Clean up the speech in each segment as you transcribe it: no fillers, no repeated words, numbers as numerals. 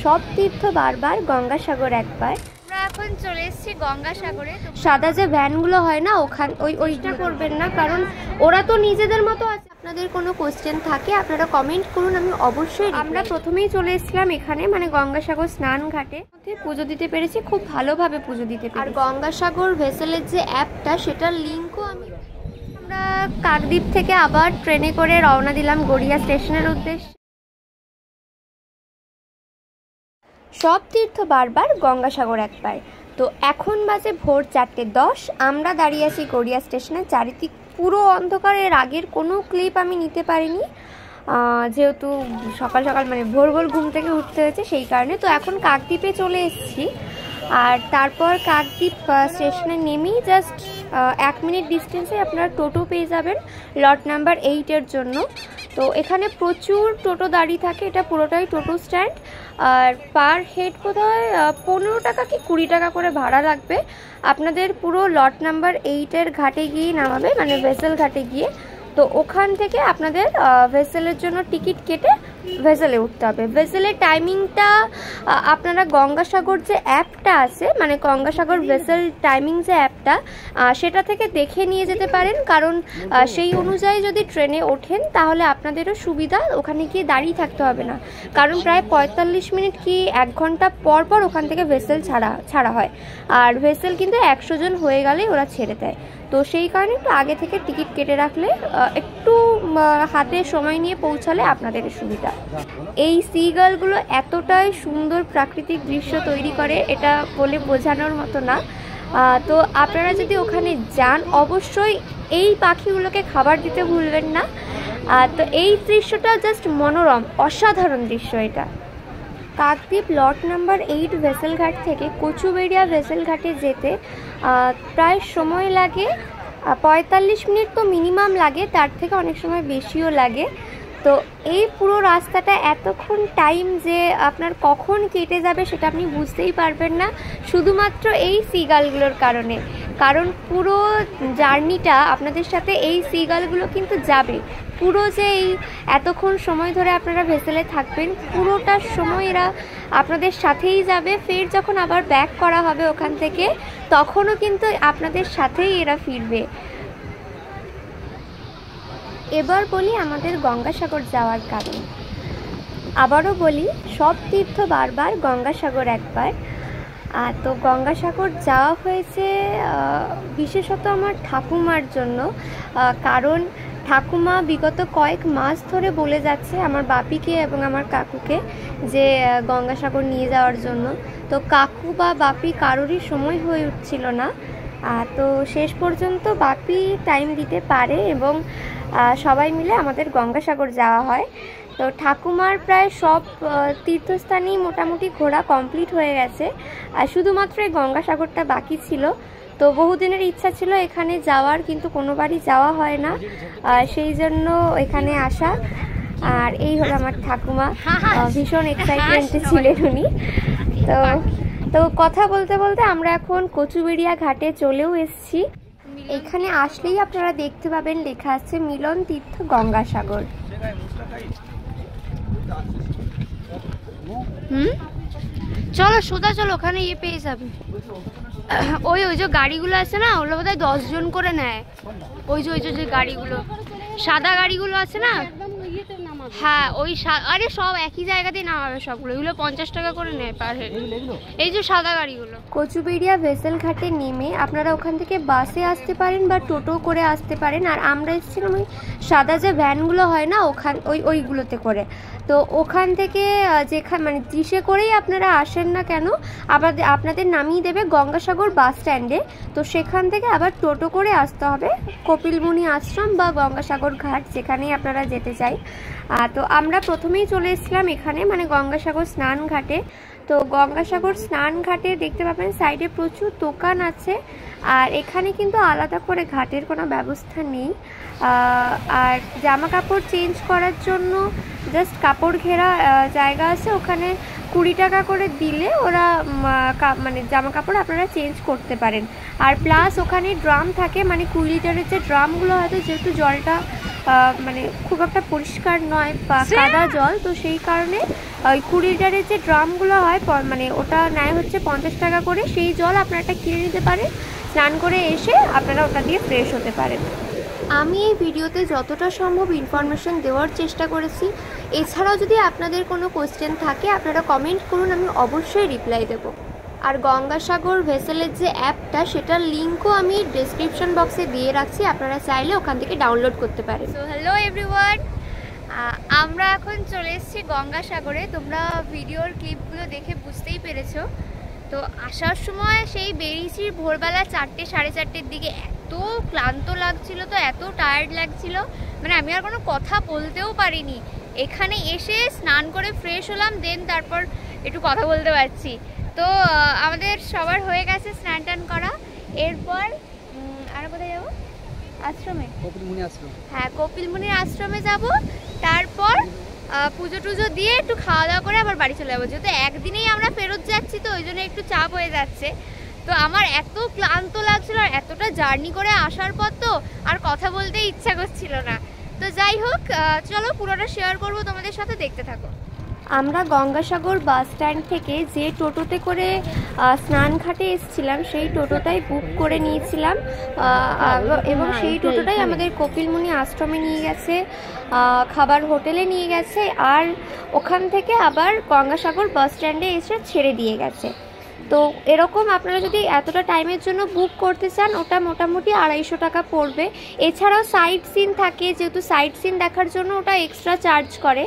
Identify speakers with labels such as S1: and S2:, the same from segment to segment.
S1: সব তীর্থ বারবার, গঙ্গাসাগর একবার। আমরা এখন চলে এসেছি গঙ্গাসাগরে। সাদা যে ভ্যানগুলো হয় না, ওইটা করবেন না, কারণ ওরা তো নিজেদের মতো আছে। আপনাদের কোনো কোশ্চেন থাকে আপনারা কমেন্ট করুন, আমি অবশ্যই। আমরা প্রথমেই চলে এসেছিলাম এখানে, মানে গঙ্গাসাগর স্নান ঘাটে পুজো দিতে পেরেছি, খুব ভালোভাবে পুজো দিতে পেরেছি। আর গঙ্গাসাগর ভেসেলের যে অ্যাপটা, সেটার লিঙ্কও আমরা কাকদ্বীপ থেকে আবার ট্রেনে করে রওনা দিলাম গড়িয়া স্টেশনের উদ্দেশ্যে। সব তীর্থ বারবার, গঙ্গাসাগর একবার। তো এখন বাজে ভোর 4:10। আমরা দাঁড়িয়ে আছি গড়িয়া স্টেশনে। চারিদিক পুরো অন্ধকার। এর আগের কোনো ক্লিপ আমি নিতে পারিনি, যেহেতু সকাল সকাল মানে ভোর ভোর ঘুম থেকে উঠতে হয়েছে, সেই কারণে। তো এখন কাকদ্বীপে চলে এসেছি। আর তারপর কাকদ্বীপ স্টেশনে নেমেই জাস্ট 1 মিনিট ডিস্টেন্সে আপনারা টোটো পেয়ে যাবেন লট নাম্বার 8-এর জন্য। তো এখানে প্রচুর টোটো দাঁড়িয়ে থাকে, এটা পুরোটাই টোটো স্ট্যান্ড। আর পার হেড বোধহয় 15 টাকা কি 20 টাকা করে ভাড়া লাগবে। আপনাদের পুরো লট নাম্বার 8-এর ঘাটে গিয়ে নামাবে, মানে ভেসেল ঘাটে গিয়ে। তো ওখান থেকে আপনাদের ভেসেলের জন্য টিকিট কেটে ভেসেলে উঠতে হবে। ভেসেলের টাইমিংটা আপনারা গঙ্গাসাগর যে অ্যাপটা আছে, মানে গঙ্গাসাগর ভেসেল টাইমিং যে অ্যাপটা, সেটা থেকে দেখে নিয়ে যেতে পারেন, কারণ সেই অনুযায়ী যদি ট্রেনে ওঠেন তাহলে আপনাদেরও সুবিধা, ওখানে গিয়ে দাঁড়িয়ে থাকতে হবে না। কারণ প্রায় 45 মিনিট কি 1 ঘন্টা পর পর ওখান থেকে ভেসেল ছাড়া হয়। আর ভেসেল কিন্তু 100 জন হয়ে গেলেই ওরা ছেড়ে দেয়। তো সেই কারণে একটু আগে থেকে টিকিট কেটে রাখলে, একটু হাতে সময় নিয়ে পৌঁছালে আপনাদের সুবিধা। এই সিগালগুলো এতটাই সুন্দর প্রাকৃতিক দৃশ্য তৈরি করে, এটা বলে বোঝানোর মতো না। তো আপনারা যদি ওখানে যান, অবশ্যই এই পাখিগুলোকে খাবার দিতে ভুলবেন না। তো এই দৃশ্যটা জাস্ট মনোরম, অসাধারণ দৃশ্য এটা। কাকদ্বীপ লট নাম্বার 8 ভেসেল ঘাট থেকে কচুবেড়িয়া ভেসেল ঘাটে যেতে প্রায় সময় লাগে 45 মিনিট তো মিনিমাম লাগে, তার থেকে অনেক সময় বেশিও লাগে। তো এই পুরো রাস্তাটা এতক্ষণ টাইম যে আপনার কখন কেটে যাবে সেটা আপনি বুঝতেই পারবেন না, শুধুমাত্র এই সিগালগুলোর কারণে। কারণ পুরো জার্নিটা আপনাদের সাথে এই সিগালগুলো কিন্তু যাবে। পুরো যে এই এতক্ষণ সময় ধরে আপনারা ভেসেলে থাকবেন, পুরোটা সময় এরা আপনাদের সাথেই যাবে। ফের যখন আবার ব্যাক করা হবে ওখান থেকে, তখনও কিন্তু আপনাদের সাথেই এরা ফিরবে। এবার বলি আমাদের গঙ্গাসাগর যাওয়ার কারণ। আবারও বলি, সব তীর্থ বারবার, গঙ্গাসাগর একবার। তো গঙ্গাসাগর যাওয়া হয়েছে বিশেষত আমার ঠাকুমার জন্য, কারণ ঠাকুমা বিগত কয়েক মাস ধরে বলে যাচ্ছে আমার বাপিকে এবং আমার কাকুকে যে গঙ্গাসাগর নিয়ে যাওয়ার জন্য। তো কাকু বা বাপি কারোরই সময় হয়ে উঠছিল না। তো শেষ পর্যন্ত বাপি টাইম দিতে পারে এবং সবাই মিলে আমাদের গঙ্গাসাগর যাওয়া হয়। তো ঠাকুমার প্রায় সব তীর্থস্থানই মোটামুটি ঘোরা কমপ্লিট হয়ে গেছে, আর শুধুমাত্র এই গঙ্গাসাগরটা বাকি ছিল। তো বহুদিনের ইচ্ছা ছিল এখানে যাওয়ার, কিন্তু কোনোবারই যাওয়া হয় না, সেই জন্য এখানে আসা। আর এই হলো আমার ঠাকুমা, ভীষণ এক্সাইটমেন্টে ছিলেন উনি। তো কথা বলতে বলতে আমরা এখন কচুবেড়িয়া ঘাটে চলেও এসেছি। এখানে আসলেই আপনারা দেখতে পাবেন লেখা আছে মিলন তীর্থ গঙ্গাসাগর। চলো সোজা চলো, ওখানে পেয়ে যাবে। ওই যে গাড়িগুলো আছে না, ওগুলো বোধহয় 10 জন করে নেয়। ওই যে গাড়িগুলো, সাদা গাড়িগুলো আছে না, হ্যাঁ ওই আরে সব একই জায়গাতেই নামাবে সবগুলো। এগুলো 50 টাকা করে নেয় পার হেড। এই যে সাদা গাড়িগুলো। কচুবেড়িয়া ভেসেল ঘাটে নেমে আপনারা ওখান থেকে বাসে আসতে পারেন বা টোটো করে আসতে পারেন। আর আমরা এসেছিলাম ওই সাদা যে ভ্যানগুলো হয় না, ওইগুলোতে করে। তো ওখান থেকে মানে জিসে করেই আপনারা আসেন না কেন, আপনাদের নামিয়ে দেবে গঙ্গাসাগর বাস স্ট্যান্ডে। তো সেখান থেকে আবার টোটো করে আসতে হবে কপিলমুনি আশ্রম বা গঙ্গাসাগর ঘাট, যেখানেই আপনারা যেতে চাই। তো আমরা প্রথমেই চলে এসেছিলাম এখানে, মানে গঙ্গাসাগর স্নান ঘাটে। তো গঙ্গাসাগর স্নান ঘাটে দেখতে পাবেন সাইডে প্রচুর দোকান আছে, আর এখানে কিন্তু আলাদা করে ঘাটের কোনো ব্যবস্থা নেই। আর জামা কাপড় চেঞ্জ করার জন্য জাস্ট কাপড় ঘেরা জায়গা আছে, ওখানে 20 টাকা করে দিলে ওরা মানে জামা কাপড় আপনারা চেঞ্জ করতে পারেন। আর প্লাস ওখানে ড্রাম থাকে, মানে 20 লিটারের যে ড্রামগুলো হয়তো, যেহেতু জলটা মানে খুব একটা পরিষ্কার নয় বা কাদা জল, তো সেই কারণে ওই 20 লিটারের যে ড্রামগুলো হয় মানে ওটা নেয় হচ্ছে 50 টাকা করে। সেই জল আপনারা একটা কিনে নিতে পারেন, স্নান করে এসে আপনারা ওটা দিয়ে ফ্রেশ হতে পারেন। আমি এই ভিডিওতে যতটা সম্ভব ইনফরমেশন দেওয়ার চেষ্টা করেছি। এছাড়াও যদি আপনাদের কোনো কোয়েশ্চেন থাকে আপনারা কমেন্ট করুন, আমি অবশ্যই রিপ্লাই দেবো। আর গঙ্গাসাগর ভেসেলের যে অ্যাপটা সেটার লিঙ্কও আমি ডেসক্রিপশন বক্সে দিয়ে রাখছি, আপনারা চাইলে ওখান থেকে ডাউনলোড করতে পারেন। সো হ্যালো এভরিওয়ান, আমরা এখন চলে এসেছি গঙ্গাসাগরে। তোমরা ভিডিওর ক্লিপগুলো দেখে বুঝতেই পেরেছো। তো আসার সময় সেই বেরিয়েছি ভোরবেলা 4টে সাড়ে 4টের দিকে। এত ক্লান্ত লাগছিল, তো এত টায়ার্ড লাগছিল, মানে আমি আর কোনো কথা বলতেও পারিনি। এখানে এসে স্নান করে ফ্রেশ হলাম, দেন তারপর একটু কথা বলতে পারছি। তো আমাদের সবার হয়ে গেছে স্নান টান করা। এরপর আর কোথায় যাবো? আশ্রমে, কপিলমুনি আশ্রম। হ্যাঁ, কপিলমুনির আশ্রমে যাব। তারপর পুজো টুজো দিয়ে একটু খাওয়া দাওয়া করে আবার বাড়ি চলে যাবো। যেহেতু একদিনেই আমরা ফেরত যাচ্ছি, তো ওই জন্য একটু চাপ হয়ে যাচ্ছে। তো আমার এত ক্লান্ত লাগছিল, আর এতটা জার্নি করে আসার পর তো আর কথা বলতে ইচ্ছা করছিল না। তো যাই হোক, চলো পুরোটা শেয়ার করবো তোমাদের সাথে, দেখতে থাকো। আমরা গঙ্গাসাগর বাস স্ট্যান্ড থেকে যে টোটোতে করে স্নানঘাটে এসেছিলাম সেই টোটোটাই বুক করে নিয়েছিলাম, এবং সেই টোটোটাই আমাদের কপিলমুনি আশ্রমে নিয়ে গেছে, খাবার হোটেলে নিয়ে গেছে, আর ওখান থেকে আবার গঙ্গাসাগর বাস স্ট্যান্ডে এসে ছেড়ে দিয়ে গেছে। তো এরকম আপনারা যদি এতটা টাইমের জন্য বুক করতে চান, ওটা মোটামুটি 250 টাকা পড়বে। এছাড়াও সাইট সিন থাকে, যেহেতু সাইট সিন দেখার জন্য ওটা এক্সট্রা চার্জ করে,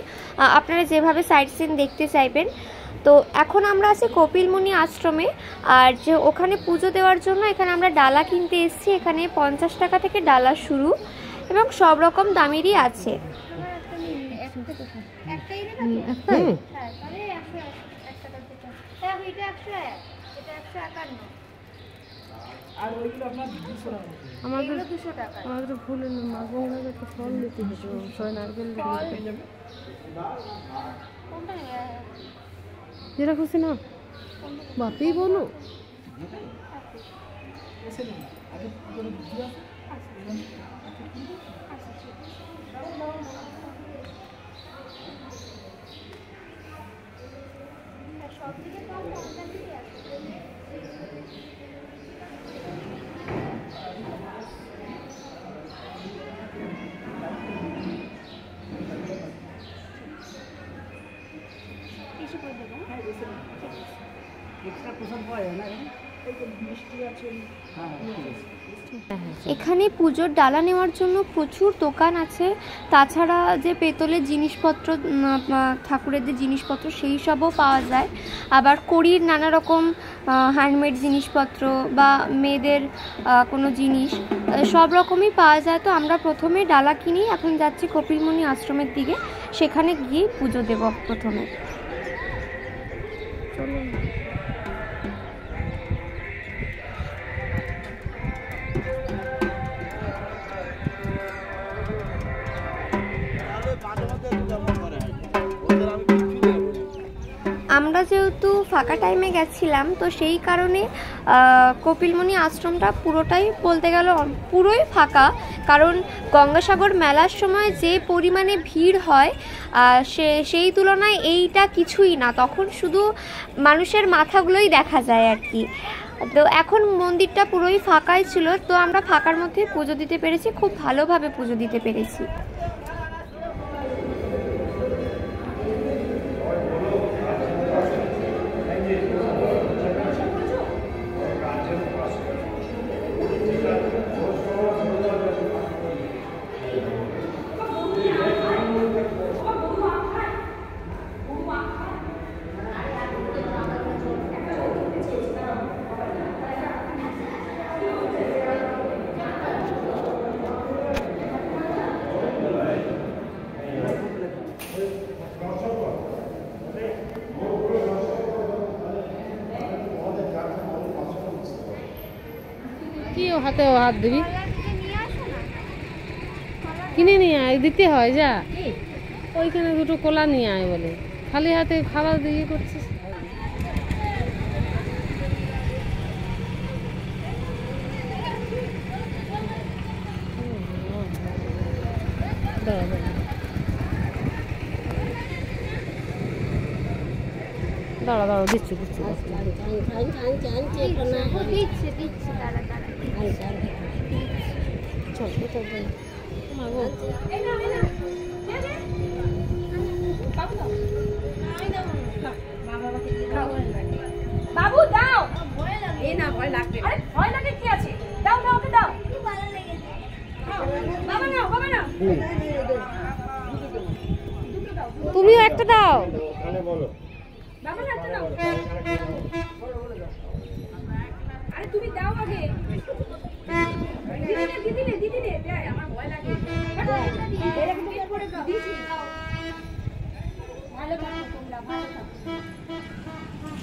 S1: আপনারা যেভাবে সাইট সিন দেখতে চাইবেন। তো এখন আমরা আছি কপিলমুনি আশ্রমে, আর যে ওখানে পুজো দেওয়ার জন্য এখানে আমরা ডালা কিনতে এসেছি। এখানে 50 টাকা থেকে ডালা শুরু, এবং সব রকম দামেরই আছে।
S2: আর ওইগুলো আপনার 200 টাকা। আমাদের 200 টাকা। আমাদের ফুল না গঙ্গাকে তো ফল দিতে হবে, ছয় নারকেল দিতে হবে। কোনটা যেটা খুশি না বাপি বলো।
S1: এখানে পুজোর ডালা নেওয়ার জন্য প্রচুর দোকান আছে। তাছাড়া যে পেতলের জিনিসপত্র, ঠাকুরের যে জিনিসপত্র সেই সবও পাওয়া যায়। আবার কড়ির নানা রকম হ্যান্ডমেড জিনিসপত্র বা মেয়েদের কোনো জিনিস, সব রকমই পাওয়া যায়। তো আমরা প্রথমে ডালা কিনি, এখন যাচ্ছি কপিলমুনি আশ্রমের দিকে, সেখানে গিয়ে পুজো দেব প্রথমে। আমরা যেহেতু ফাঁকা টাইমে গেছিলাম, তো সেই কারণে কপিলমুনি আশ্রমটা পুরোটাই বলতে গেল পুরোই ফাঁকা। কারণ গঙ্গাসাগর মেলার সময় যে পরিমাণে ভিড় হয় সেই তুলনায় এইটা কিছুই না, তখন শুধু মানুষের মাথাগুলোই দেখা যায় আর কি। তো এখন মন্দিরটা পুরোই ফাঁকাই ছিল, তো আমরা ফাঁকার মধ্যে পুজো দিতে পেরেছি, খুব ভালোভাবে পুজো দিতে পেরেছি। হাতে হাত দিবি, কিনে নিয়ে আয়, দিতে হয়। যা ওইখানে দুটো কলা নিয়ে আয় বলে, খালি হাতে খাবার দিয়ে করছিস।
S2: দাঁড়া দাঁড়া দিচ্ছি দিচ্ছি
S1: দিচ্ছে দাঁড়া দাঁড়া
S2: চল চল
S3: বাবু দাও এই না ভয় লাগবে আরে ভয় লাগে কি আছে দাও দাও ওকে দাও বাবা নাও
S2: তুমিও একটা দাও
S3: বাবা না একটা দাও আরে তুমি দাও আগে দিদি নে দে আমার ভয় লাগে এরকম করে দাও দিছি দাও ভালো থাকো তোমরা ভালো থাকো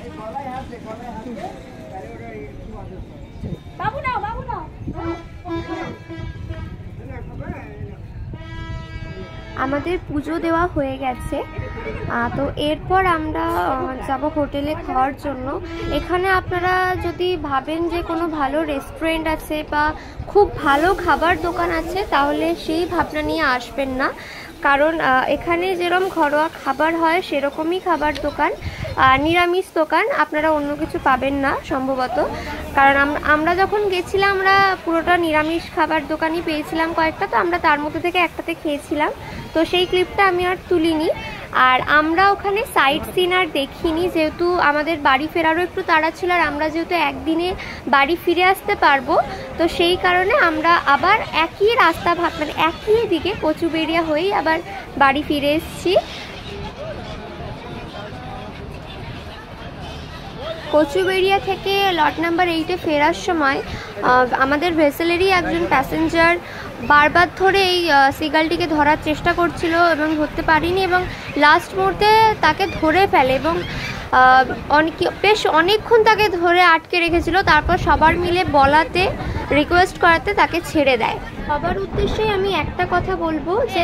S3: এই গলায় হাত দে আরে ওটা একটু আদর বাবু নাও
S1: আমাদের পুজো দেওয়া হয়ে গেছে। তো এরপর আমরা যাব হোটেলে খাওয়ার জন্য। এখানে আপনারা যদি ভাবেন যে কোনো ভালো রেস্টুরেন্ট আছে বা খুব ভালো খাবার দোকান আছে তাহলে সেই ভাবনা নিয়ে আসবেন না, কারণ এখানে যেরকম ঘরোয়া খাবার হয় সেরকমই খাবার দোকান, নিরামিষ দোকান, আপনারা অন্য কিছু পাবেন না সম্ভবত। কারণ আমরা যখন গেছিলাম আমরা পুরোটা নিরামিষ খাবার দোকানই পেয়েছিলাম কয়েকটা, তো আমরা তার মধ্যে থেকে একটাতে খেয়েছিলাম, তো সেই ক্লিপটা আমি আর তুলিনি। আর আমরা ওখানে সাইট সিন আর দেখিনি, যেহেতু আমাদের বাড়ি ফেরারও একটু তাড়া ছিল, আর আমরা যেহেতু একদিনে বাড়ি ফিরে আসতে পারবো, তো সেই কারণে আমরা আবার একই রাস্তা মানে একই দিকে কচুবেড়িয়া হয়েই আবার বাড়ি ফিরে এসেছি। কচুবেড়িয়া থেকে লট নাম্বার 8-এ ফেরার সময় আমাদের ভেসেলেরই একজন প্যাসেঞ্জার বারবার ধরে এই সিগালটিকে ধরার চেষ্টা করছিল এবং ধরতে পারিনি, এবং লাস্ট মুহূর্তে তাকে ধরে ফেলে এবং বেশ অনেকক্ষণ তাকে ধরে আটকে রেখেছিল। তারপর সবার মিলে বলাতে, রিকোয়েস্ট করাতে তাকে ছেড়ে দেয়। সবার উদ্দেশ্যে আমি একটা কথা বলবো যে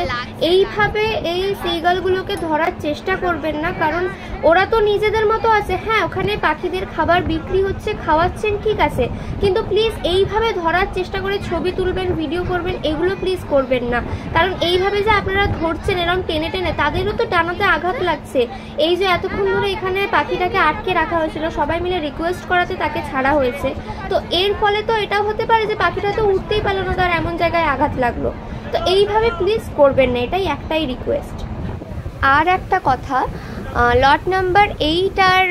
S1: এইভাবে এই সিগালগুলোকে ধরার চেষ্টা করবেন না, কারণ ওরা তো নিজেদের মতো আছে। হ্যাঁ, ওখানে পাখিদের খাবার বিক্রি হচ্ছে, খাওয়াচ্ছেন, ঠিক আছে, কিন্তু প্লিজ এইভাবে ধরার চেষ্টা করে ছবি তুলবেন, ভিডিও করবেন, এগুলো প্লিজ করবেন না। কারণ এইভাবে যে আপনারা ধরছেন এরকম টেনে টেনে, তাদেরও তো ডানাতে আঘাত লাগছে। এই যে এতক্ষণ ধরে এখানে পাখিটাকে আটকে রাখা হয়েছিল, সবাই মিলে রিকোয়েস্ট করাতে তাকে ছাড়া হয়েছে, তো এর ফলে তো এটাও হতে পারে যে পাখিটা তো উঠতেই পারলো না, তার এমন জায়গায় আঘাত লাগলো। তো এইভাবে প্লিজ করবেন না, এটাই একটাই রিকোয়েস্ট। আর একটা কথা, লট নাম্বার 8 আর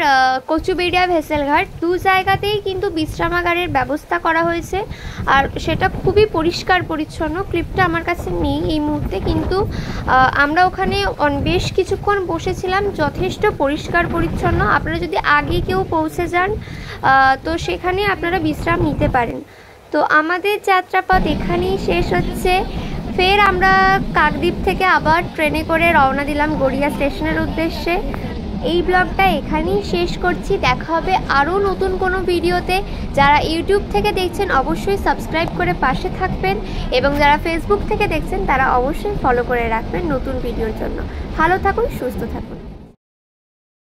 S1: কচুবেড়িয়া ভেসেলঘাট দু জায়গাতেই কিন্তু বিশ্রামাগারের ব্যবস্থা করা হয়েছে, আর সেটা খুবই পরিষ্কার পরিচ্ছন্ন। ক্লিপটা আমার কাছে নেই এই মুহূর্তে, কিন্তু আমরা ওখানে বেশ কিছুক্ষণ বসেছিলাম, যথেষ্ট পরিষ্কার পরিচ্ছন্ন। আপনারা যদি আগে কেউ পৌঁছে যান তো সেখানে আপনারা বিশ্রাম নিতে পারেন। তো আমাদের যাত্রাপথ এখানেই শেষ হচ্ছে। ফের আমরা কাকদ্বীপ থেকে আবার ট্রেনে করে রওনা দিলাম গড়িয়া স্টেশনের উদ্দেশ্যে। এই ব্লগটা এখানেই শেষ করছি। দেখা হবে আরও নতুন কোনো ভিডিওতে। যারা ইউটিউব থেকে দেখছেন অবশ্যই সাবস্ক্রাইব করে পাশে থাকবেন, এবং যারা ফেসবুক থেকে দেখছেন তারা অবশ্যই ফলো করে রাখবেন নতুন ভিডিওর জন্য। ভালো থাকুন, সুস্থ থাকুন।